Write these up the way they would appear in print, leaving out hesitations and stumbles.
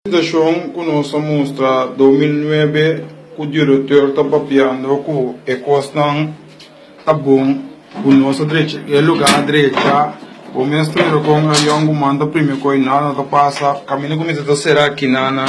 Situação que nós mostra 2009 que o diretor está papiando com a costa tá bom o nosso direito é lugar direita o mestre com a young manda primeiro coisa nada tá passa caminho começa a ser aqui nana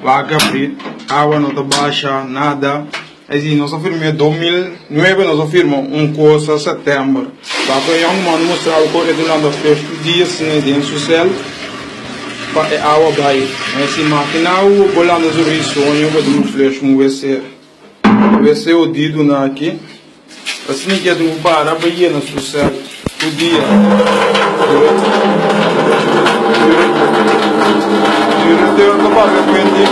vaga free água não tá baixa nada assim nós firme 2009 nós firma coisa setembro vaga young manda mostrar o correio do lado fez dia sem dentro social é água vai esse máquina o bolando do risonho vai do flash vai ser o dedo na aqui assim que é do para vai na social o dia eu não para aprender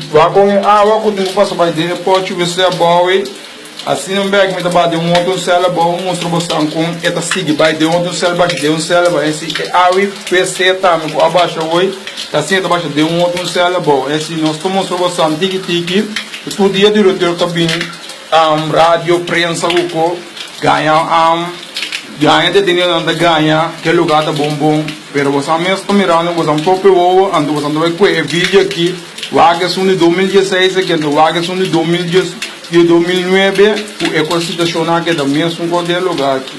vai com água que tem passa vai de pode ver se é bom assim não bag me tá de outro cela bom mostro você com esta sig vai de outro cela baixo de cela vai esse água PC tá me abaixo oi tá sendo abaixo de outro cela bom esse nós estamos mostrando você tique todo dia diretor cabine rádio prensa o ganha de dinheiro anda ganha que lugar tá bom pero você mesmo está mirando você próprio ou ando você vai com vídeo aqui vaga são de 2016 aqui no vaga são de 2010 de 2009 o ecosistema que da mesmo com lugar aqui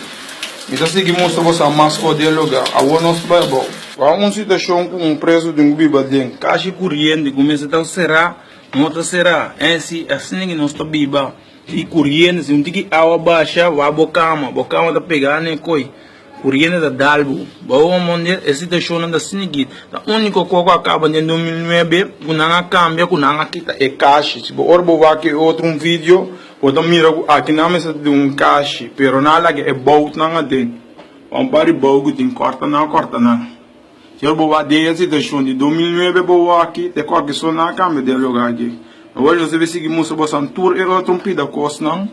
então seguimos você mais com lugar a o nosso vai bom uma situação com preço de biba de caixa corrente começa a será não será esse assim que nós tá biba e corrente se que água baixa vai bocama tá pegando coi corrente da dalbo bom monte essa situação da sinigit a única coisa que acaba em 2009 com nada cambia com nada quita é caixa se o orbo vai que outro vídeo pode mirar aqui na mesa de caixa pero nada que é bom nada tem pari bom que tem corta não se orbo vai de essa situação de 2009 bom aqui tem qualquer só na cambia de lugar aqui hoje você vê seguir moça você tour e outro pida costa não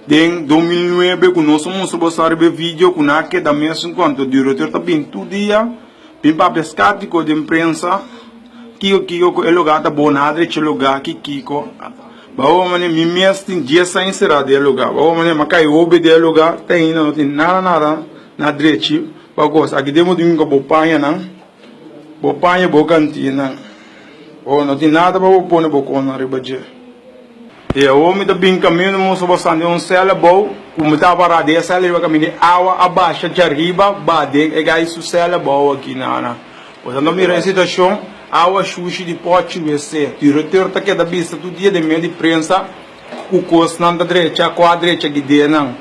em 2009 que nós mostramos vídeo com aquele da mesma enquanto o diretor tá bem todo dia bem para pescar de imprensa que é lugar da bonada é lugar que kiko bawa mane mi mestre dia sem será de lugar bawa mane macai obe de lugar tem não tem nada na direito para coisa aqui demos de um bopanha não bopanha bocantina ou não tem nada para pôr na bocona ribadia e o homem da bem caminho moço bastante cela bom como tá para de cela vai caminhar água abaixo de arriba bade é gai su cela bom aqui na portanto mira a situação água sushi de pote você diretor tá que da vista todo dia de meio de prensa o costo na direita com a direita aqui de não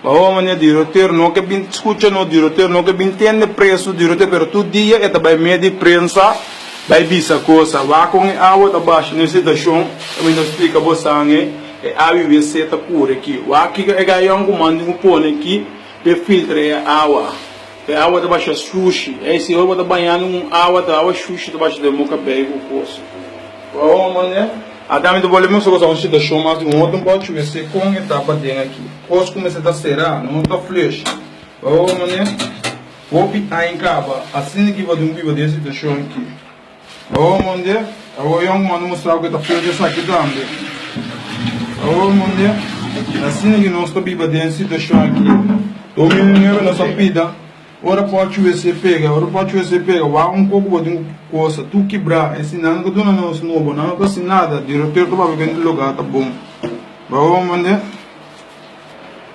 o homem diretor não que bem escuta no diretor não que bem entende preço diretor pero todo dia é também meio de prensa vai bisa coisa vai com água da baixa nessa situação também não explica você é água e você tá pura aqui o aqui é ganhar comando pôr aqui de filtro é água da baixa sushi esse água da banhando água da água sushi da baixa de moca pega o coisa o mano a dama do volume só uma situação mais de outro pode ver com etapa dentro aqui coisa começa a será não tá flash o mano vou pitar em caba assim que vai de biba dessa situação aqui oh mon Dieu, oh young man mostrar que tá feito isso aqui também. Oh mon Dieu, assim que nós estamos bem situação aqui. 2009 nossa vida, ora pode você pega, vai pouco de coisa, tu quebrar, ensinando que tu não é novo, não tá assim nada, diretor tu vai ver no lugar tá bom. Oh mon Dieu.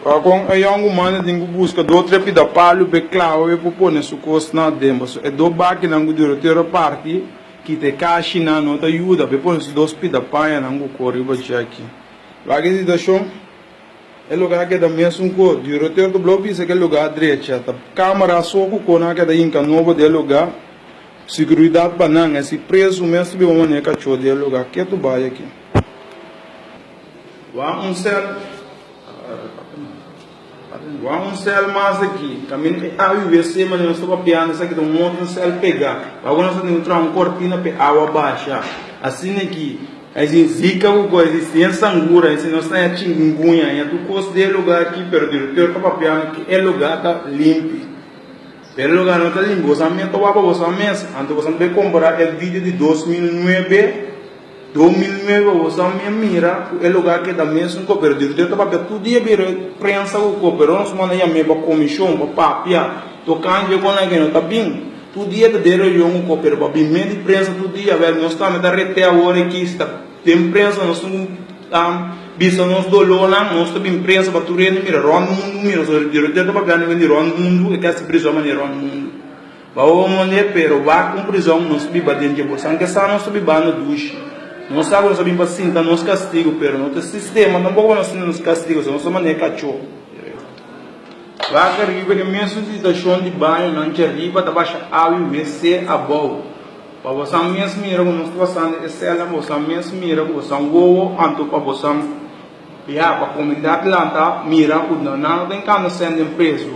Com a young man tem que buscar do outro pida palo, be claro, e pôr nesse coisa na demo, é do baque não o diretor parte que te caixa não te ajuda depois dos pida paia não corre baixo aqui lá que situação é lugar que da mesmo co diretor do bloco isso é lugar direita tá câmera só com na que da inca novo de lugar segurança para não esse preço mesmo be uma neca cho de lugar que tu vai aqui vamos cel mais aqui caminho a UVC mas nós estamos piando isso aqui do monte cel pegar agora nós temos entrar cortina para água baixa assim aqui a gente zica o coisa sem sangura assim nós estamos chingunha e do custo de lugar aqui pero diretor está piando que é lugar tá limpo pero lugar não tá limpo você mesmo vai para você mesmo então você vai comprar o vídeo de 2009 você me mira o lugar que da mesmo cooper diretor tá para todo dia ver prensa o cooper nós manda já me para comissão para papia tocando com alguém não tá bem todo dia da dera eu com pero para bem de prensa todo dia velho nós estamos da rete agora aqui está tem prensa nós estamos bisa nós dolor lá nós estamos em prensa para tudo mira ron mundo mira só diretor da bagana vem ron mundo e que essa prisão maneira ron mundo bawa maneira pero vai com prisão nós biba dentro de bolsa que está nós biba no duche nós sabemos sabem para sinta nós castigo pero não tem sistema tampouco nós nos castigo nós maneira cachorro vai arriba que mesmo se da chão de banho não te arriba da baixa água e WC a boa para você mesmo mira como nós passando esse ela você mesmo mira como você voa anto para você já para comunidade lá mira o não tem cano sendo preso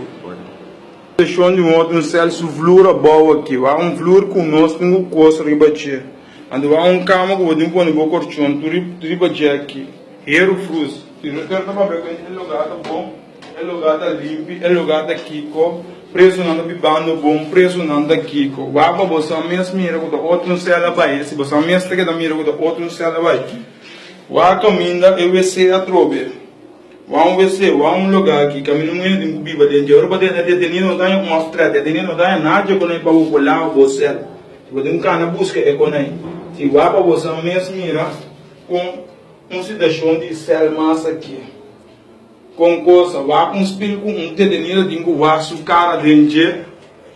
da chão de moto no céu su flor a boa aqui vai flor com nós tem o coço arriba de ando vai cama com o tempo no corchão tudo de aqui hero frus tiro ter para ver que lugar tá bom é lugar da limpo, é lugar da Kiko, preço não bibando bom, preço não da Kiko. Vai para você mesmo mira com o outro não se ela vai, se você mesmo tem que mira com o outro não se ela vai. Vai caminhar e você a trobe. Vai você, vai lugar aqui, caminho muito de biba de ouro para detenir não dá uma estrada, detenir não dá nada com ele para o colar você. Se você não quer busca é com ele. Se vai para você mesmo mira com cidadão de céu massa aqui. Com coisa, vai com espírito com detenido de vai su cara dentro,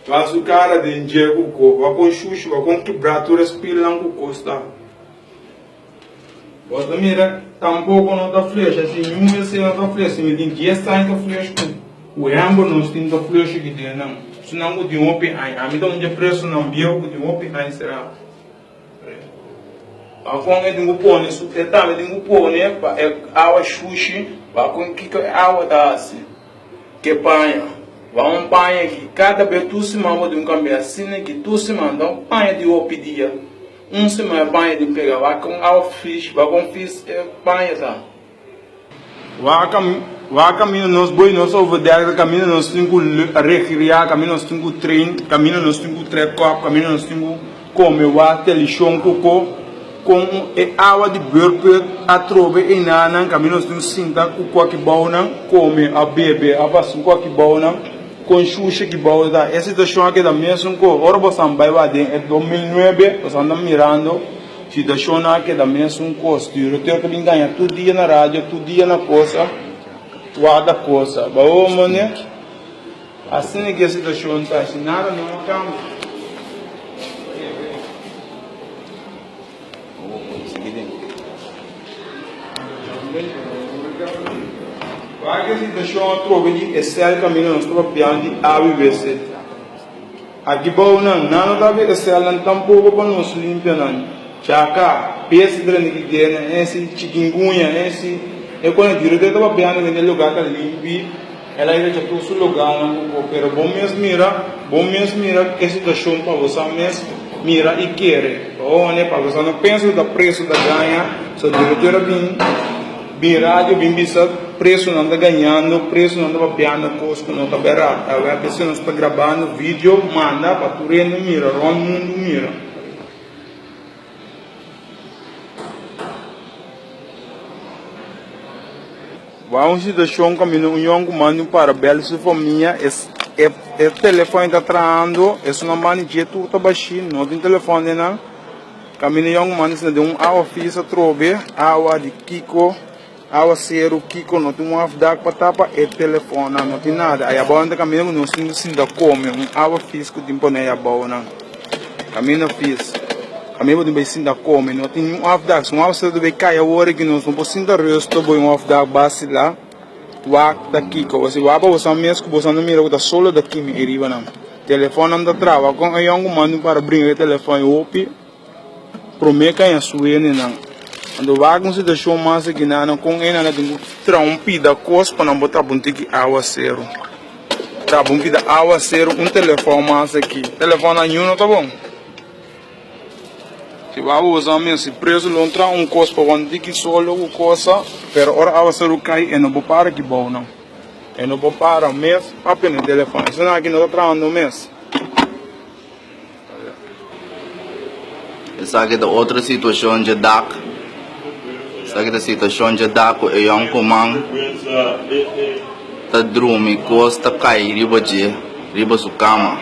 vai su cara dentro com co, vai com chuchu, vai com quebratura espírito lá com costa. Você mira, tampouco não tá flecha, assim, mês não tá flecha, me tem 10 anos tá flecha com o ambo não tem tá flecha que tem não, se não o de um open aí, a mim tá onde preço não bio o de um open aí será. A com é de um pôr, isso é também de um pôr, né, é água xuxi. Vai com que água tá assim, que panha, vai panha que cada vez tu se manda de câmbio assim que tu se manda panha de opidia, se manda panha de pegar, vai com água fish, vai com fish panha tá. Vai caminho nós boi nós over there, caminho nós tenho recriar, caminho nós tenho trein, caminho nós tenho treco, caminho nós tenho comer, vai ter lixão coco. Com a água de burpe a trove e nana caminho nós temos cinta com qualquer bauna come a bebê a passar qualquer bauna com xuxa que bauna essa situação aqui da mesma com ora você vai lá dentro é 2009 você anda mirando situação aqui da mesma coisa eu tenho que ganhar todo dia na rádio todo dia na coisa toda coisa baú mano assim que a situação está assim nada não cambia. Vai que se deixou trove de excel caminho nós estamos piando de ABVC. Aqui bom não dá ver excel não tampouco para nós limpar não. Chaca, peça grande que tem, esse chikungunya, esse eu quando direto estava piando naquele lugar que limpi, ela ainda já trouxe lugar não, pero bom mesmo mira que situação para você mesmo mira e querer. Oh, né para você não pensa do preço da ganha, só diretor bem rádio, bem bisa, preço não está ganhando, preço não está papiando, custo não está barato. Agora a pessoa não está gravando vídeo, manda para tu rende mira, ron mundo mira. Vamos se deixar um caminho, um mando para belo se for minha, é telefone está traindo, é não manda de tudo está baixinho, não tem telefone não. Caminho um mando se de água fixa trobe, água de Kiko. Awa zero Kiko não tem afdak para tapa é telefone não tem nada aí a bola anda caminhando não se ainda come awa fisco tempo né a bola não caminho fiz caminho de se ainda come não tem afdak se awa zero de cai a hora que não pode ainda resto boi afdak base lá wa da Kiko você vai para você mesmo você não mira o solo daqui me iriba não telefone anda trava com aí um mando para brincar telefone opi promeka em suene não ando vago se deixou mais aqui não com ela não tem trampida coisa para não botar buntique água zero tá bom pida água zero telefone mais aqui telefone nenhum não tá bom se vai usar mesmo se preço não tra coisa para buntique solo o coisa pero ora água zero cai e não vou para que bom não e não vou para mês apenas telefone senão aqui não tá trando mês essa aqui é outra situação de DAC. Sa kita sitwasyon dyan dako e yung kumang ta drumi kos ta kai riba je riba su kama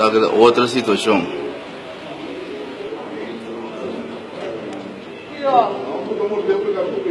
Esta é outra situação. Io.